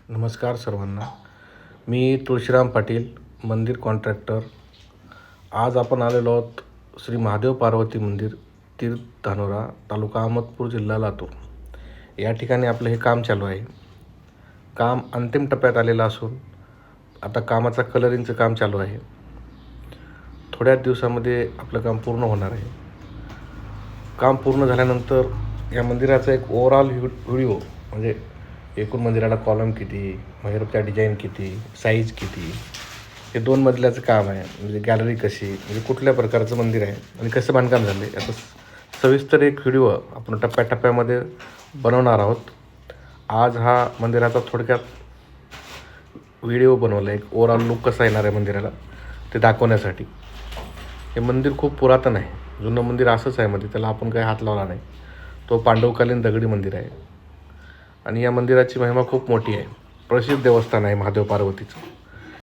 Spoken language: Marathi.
नमस्कार सर्वांना. मी तुळशीराम पाटील, मंदिर कॉन्ट्रॅक्टर. आज आपण आलेलो आहोत श्री महादेव पार्वती मंदिर, तीर्थ धानोरा, तालुका अहमदपूर, जिल्हा लातूर. या ठिकाणी आपलं हे काम चालू आहे. काम अंतिम टप्प्यात आलेलं असून आता कामाचा कलरिंगचं काम चालू आहे. थोड्याच दिवसामध्ये आपलं काम पूर्ण होणार आहे. काम पूर्ण झाल्यानंतर या मंदिराचा एक ओव्हरऑल व्हिडिओ, म्हणजे एकूण मंदिराला कॉलम किती, बाहेरच्या डिझाईन किती, साईज किती, हे 2 मजल्याचं काम आहे. म्हणजे गॅलरी कशी, म्हणजे कुठल्या प्रकारचं मंदिर आहे आणि कसं बांधकाम झालं आहे याचा सविस्तर एक व्हिडिओ आपण टप्प्याटप्प्यामध्ये बनवणार आहोत. आज हा मंदिराचा थोडक्यात व्हिडिओ बनवला आहे. एक ओव्हरऑल लुक कसा येणार आहे मंदिराला ते दाखवण्यासाठी. हे मंदिर खूप पुरातन आहे. जुनं मंदिर असंच आहे, मध्ये त्याला आपण काही हात लावला नाही. तो पांडवकालीन दगडी मंदिर आहे आणि या मंदिराची महिमा खूप मोठी आहे. प्रसिद्ध देवस्थान आहे महादेव पार्वतीचं.